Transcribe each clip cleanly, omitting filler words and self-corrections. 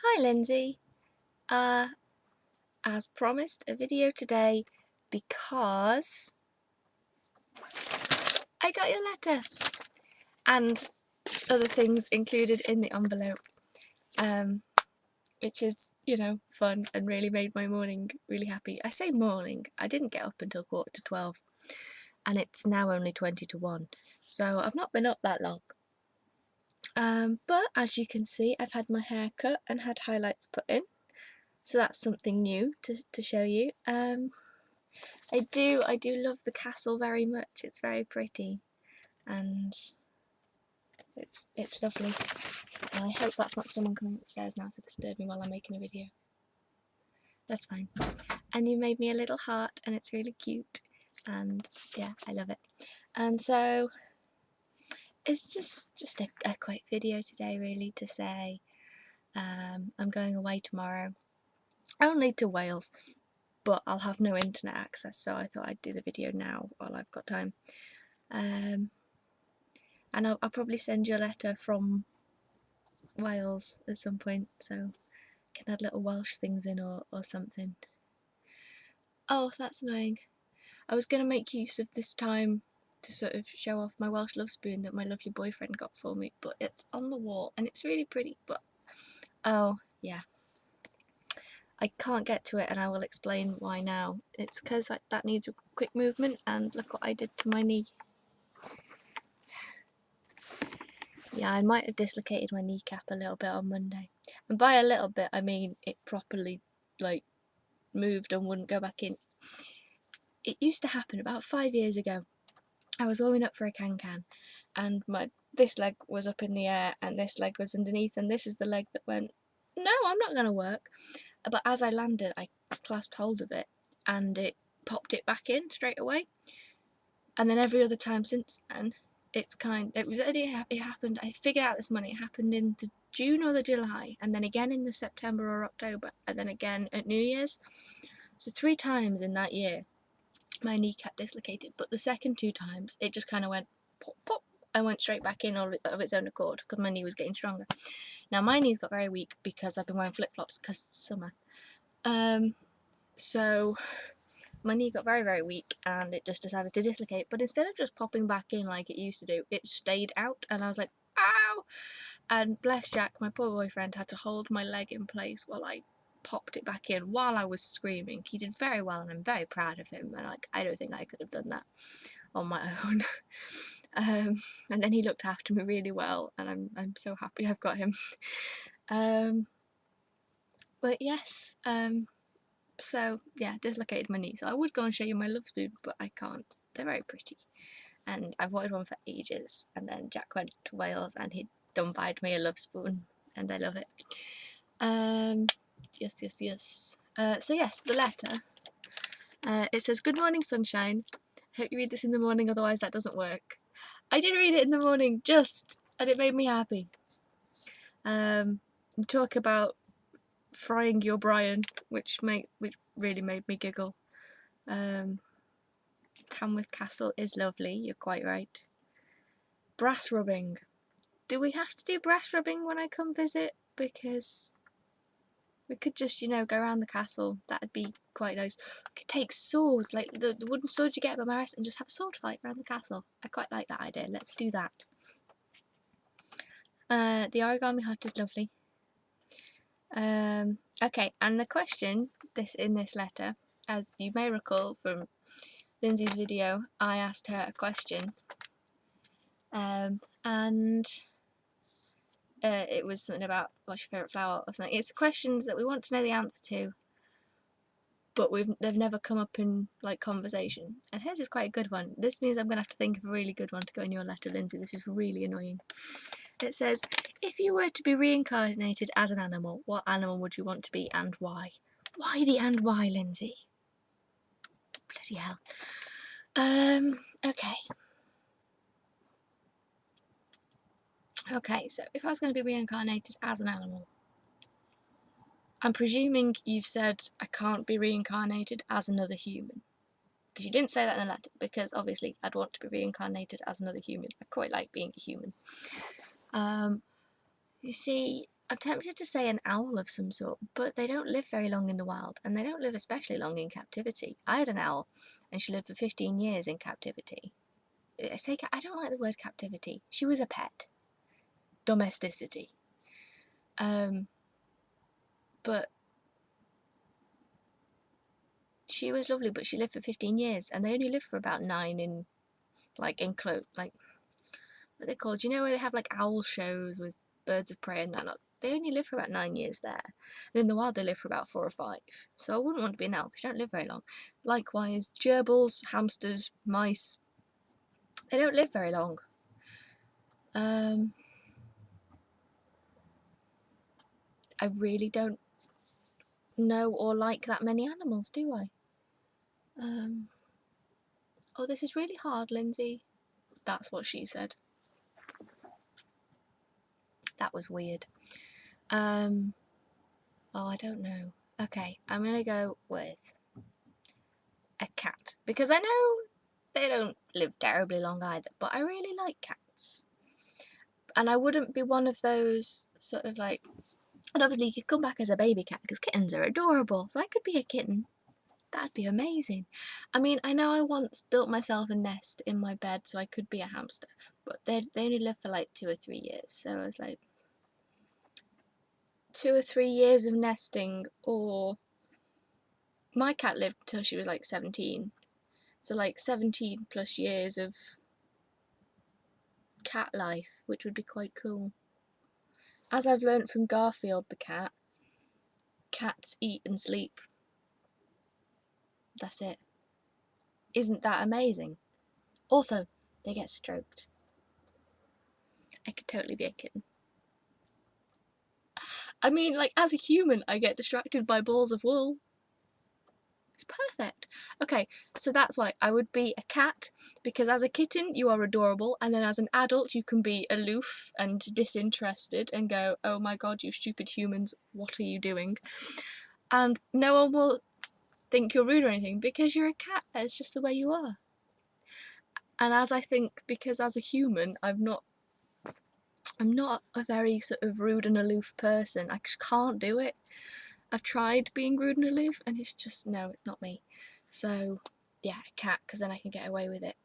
Hi Lindsay, as promised, a video today because I got your letter and other things included in the envelope, which is, fun and really made my morning really happy. I say morning, I didn't get up until 11:45 and it's now only 20 to 1, so I've not been up that long. But as you can see, I've had my hair cut and had highlights put in. So that's something new to show you. I do love the castle very much. It's very pretty, and it's lovely. And I hope that's not someone coming upstairs now to disturb me while I'm making a video. That's fine. And you made me a little heart, and it's really cute. And yeah, I love it. And so it's just a quick video today, really, to say I'm going away tomorrow, only to Wales. But I'll have no internet access, so I thought I'd do the video now while I've got time. And I'll probably send you a letter from Wales at some point, so I can add little Welsh things in or something. Oh, that's annoying. I was going to make use of this time to sort of show off my Welsh love spoon that my lovely boyfriend got for me, but it's on the wall and it's really pretty, but oh yeah, I can't get to it, and I will explain why now. It's because that needs a quick movement, and look what I did to my knee. Yeah, I might have dislocated my kneecap a little bit on Monday. And by a little bit, I mean it properly, moved and wouldn't go back in. It used to happen about 5 years ago. I was warming up for a can-can, and this leg was up in the air, and this leg was underneath, and this is the leg that went, no, I'm not going to work. But as I landed, I clasped hold of it, and it popped it back in straight away. And then every other time since then, it happened, I figured out this morning, it happened in the June or the July, and then again in the September or October, and then again at New Year's. So 3 times in that year my kneecap dislocated, but the second 2 times it just kind of went pop pop and went straight back in of its own accord because my knee was getting stronger. Now my knee's got very weak because I've been wearing flip-flops because it's summer. So my knee got very, very weak and it just decided to dislocate, but instead of just popping back in like it used to do, it stayed out, and I was like, ow! And bless Jack, my poor boyfriend, had to hold my leg in place while I popped it back in while I was screaming. He did very well, and I'm very proud of him, and I don't think I could have done that on my own. And then he looked after me really well, and I'm so happy I've got him. But yes, so yeah, dislocated my knee. So I would go and show you my love spoon, but I can't. They're very pretty, and I've wanted one for ages. And then Jack went to Wales and he done buyed me a love spoon, and I love it. Yes. So yes, the letter. It says, "Good morning, sunshine. Hope you read this in the morning, otherwise that doesn't work." I did read it in the morning, and it made me happy. You talk about frying your Brian, which really made me giggle. Tamworth Castle is lovely, you're quite right. Brass rubbing. Do we have to do brass rubbing when I come visit? Because we could just, go around the castle. That'd be quite nice. We could take swords, like the wooden swords you get at Maris, and just have a sword fight around the castle. I quite like that idea. Let's do that. The origami hut is lovely. Okay, and the question in this letter, as you may recall from Lindsay's video, I asked her a question, and it was something about what's your favourite flower or something. It's questions that we want to know the answer to, but they've never come up in conversation. And hers is quite a good one. This means I'm going to have to think of a really good one to go in your letter, Lindsay. This is really annoying. It says, if you were to be reincarnated as an animal, what animal would you want to be and why? Why the and why, Lindsay? Bloody hell. Okay, so if I was going to be reincarnated as an animal, I'm presuming you've said I can't be reincarnated as another human. Because you didn't say that in the letter, because obviously I'd want to be reincarnated as another human. I quite like being a human. You see, I'm tempted to say an owl of some sort, but they don't live very long in the wild, and they don't live especially long in captivity. I had an owl, and she lived for 15 years in captivity. I don't like the word captivity. She was a pet. Domesticity. But she was lovely, but she lived for 15 years, and they only live for about 9 in, like, like, what they called, you know, where they have, like, owl shows with birds of prey and that. They only live for about 9 years there, and in the wild they live for about 4 or 5. So I wouldn't want to be an owl, because you don't live very long. Likewise, gerbils, hamsters, mice, they don't live very long. I really don't know or like that many animals, do I? Oh, this is really hard, Lindsay. That's what she said. That was weird. Oh, I don't know. Okay, I'm gonna go with a cat, because I know they don't live terribly long either, but I really like cats. And I wouldn't be one of those sort of like, and obviously you could come back as a baby cat, because kittens are adorable, so I could be a kitten. That'd be amazing. I mean, I know I once built myself a nest in my bed, so I could be a hamster, but they only live for like 2 or 3 years, so I was like, 2 or 3 years of nesting, or my cat lived till she was like 17, so like 17 plus years of cat life, which would be quite cool. As I've learnt from Garfield the cat, cats eat and sleep. That's it. Isn't that amazing? Also, they get stroked. I could totally be a kitten. I mean, like, as a human, I get distracted by balls of wool. It's perfect. Okay, so that's why I would be a cat, because as a kitten you are adorable, and then as an adult you can be aloof and disinterested and go, oh my god, you stupid humans, what are you doing? And no one will think you're rude or anything, because you're a cat. It's just the way you are. And as I think, because as a human I'm not a very sort of rude and aloof person. I just can't do it. I've tried being rude and aloof, and it's just, no, it's not me. So yeah, a cat, because then I can get away with it.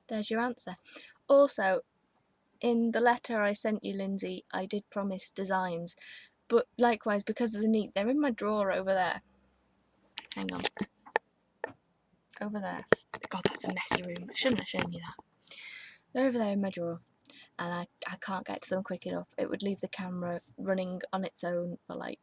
There's your answer. Also, in the letter I sent you, Lindsay, I did promise designs, but likewise, because of the neat, they're in my drawer over there. Hang on. Over there. God, that's a messy room. I shouldn't have shown you that. They're over there in my drawer, and I can't get to them quick enough. It would leave the camera running on its own for like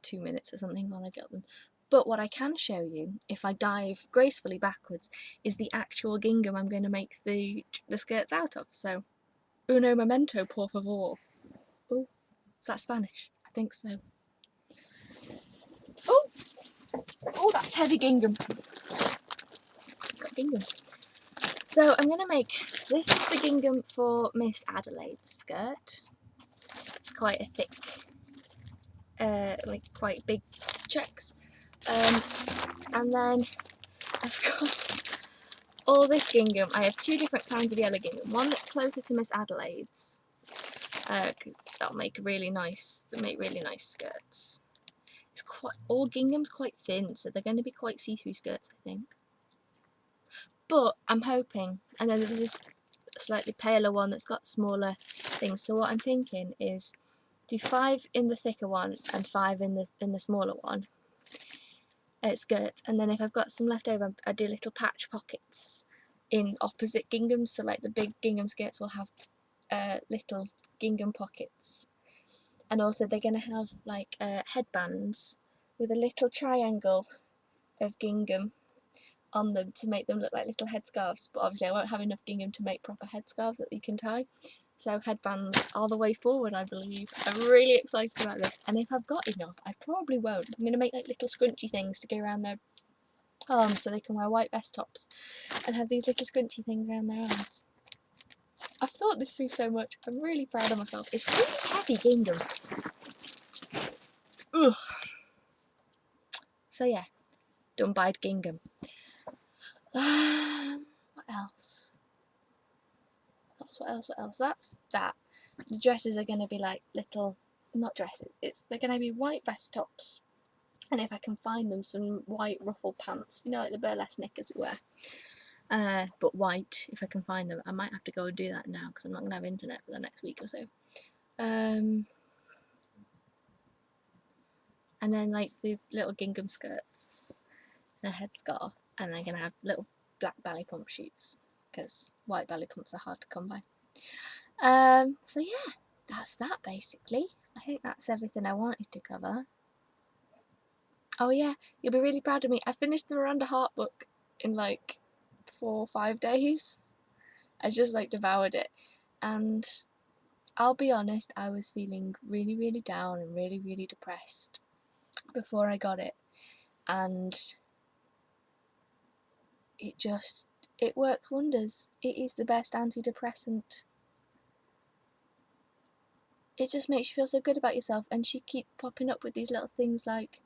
2 minutes or something while I get them. But what I can show you, if I dive gracefully backwards, is the actual gingham I'm going to make the skirts out of. So, uno momento, por favor. Oh, is that Spanish? I think so. Oh, that's heavy gingham. Got gingham. So I'm going to make, this is the gingham for Miss Adelaide's skirt. It's quite a thick, like quite big checks. And then I've got all this gingham. I have 2 different kinds of yellow gingham. One that's closer to Miss Adelaide's, because that'll make really nice skirts. It's quite, all gingham's quite thin, so they're going to be quite see-through skirts, I think. But I'm hoping, and then there's this slightly paler one that's got smaller things. So what I'm thinking is do 5 in the thicker one and 5 in the smaller one. Skirts, and then if I've got some left over, I do little patch pockets in opposite ginghams, so like the big gingham skirts will have little gingham pockets, and also they're going to have like headbands with a little triangle of gingham on them to make them look like little headscarves, but obviously I won't have enough gingham to make proper headscarves that you can tie. So headbands are the way forward, I believe. I'm really excited about this, and if I've got enough, I probably won't. I'm going to make like little scrunchy things to go around their arms so they can wear white vest tops and have these little scrunchy things around their arms. I've thought this through so much. I'm really proud of myself. It's really heavy gingham. Ugh. So yeah, done by gingham. What else? What else? That's that. The dresses are going to be like little, not dresses, they're going to be white vest tops. And if I can find them, some white ruffled pants, you know, like the burlesque knickers we wear. But white, if I can find them. I might have to go and do that now because I'm not going to have internet for the next week or so. And then like these little gingham skirts and a headscarf, and I'm going to have little black ballet pump shoes because white ballet pumps are hard to come by. So yeah, that's that basically. I think that's everything I wanted to cover. Oh yeah, you'll be really proud of me. I finished the Miranda Hart book in like 4 or 5 days. I just like devoured it, and I'll be honest, I was feeling really, really down and really, really depressed before I got it, and it works wonders. It is the best antidepressant. It just makes you feel so good about yourself, and she keeps popping up with these little things like,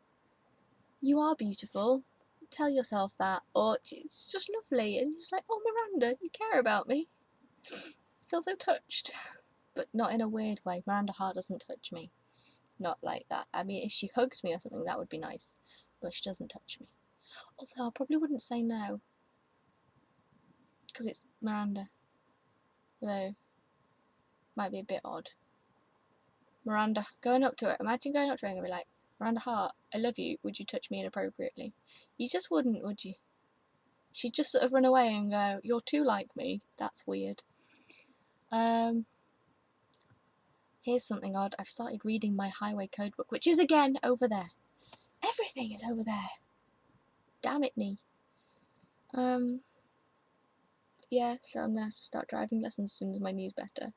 you are beautiful, tell yourself that, or it's just lovely, and you're just like, oh Miranda, you care about me. I feel so touched, but not in a weird way. Miranda Hart doesn't touch me, not like that. I mean, if she hugs me or something, that would be nice, but she doesn't touch me. Although I probably wouldn't say no, because it's Miranda, though might be a bit odd. Miranda, going up to her, imagine going up to her and be like, Miranda Hart, I love you, would you touch me inappropriately? You just wouldn't, would you? She'd just sort of run away and go, you're too like me, that's weird. Here's something odd, I've started reading my highway code book, which is again over there. Everything is over there. Damn it, knee. Yeah, so I'm gonna have to start driving lessons as soon as my knee's better.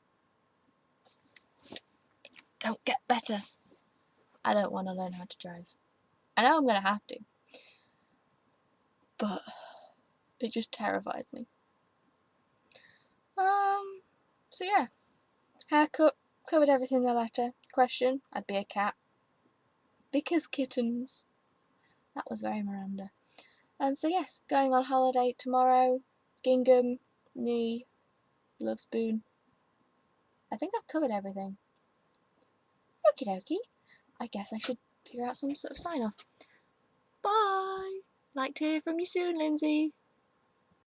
Don't get better. I don't want to learn how to drive. I know I'm gonna have to, but it just terrifies me. So yeah, haircut, covered everything in the letter. Question, I'd be a cat. Because kittens. That was very Miranda. And so yes, going on holiday tomorrow. Gingham, knee, love spoon. I think I've covered everything. Okie dokie. I guess I should figure out some sort of sign off. Bye! Like to hear from you soon, Lindsay.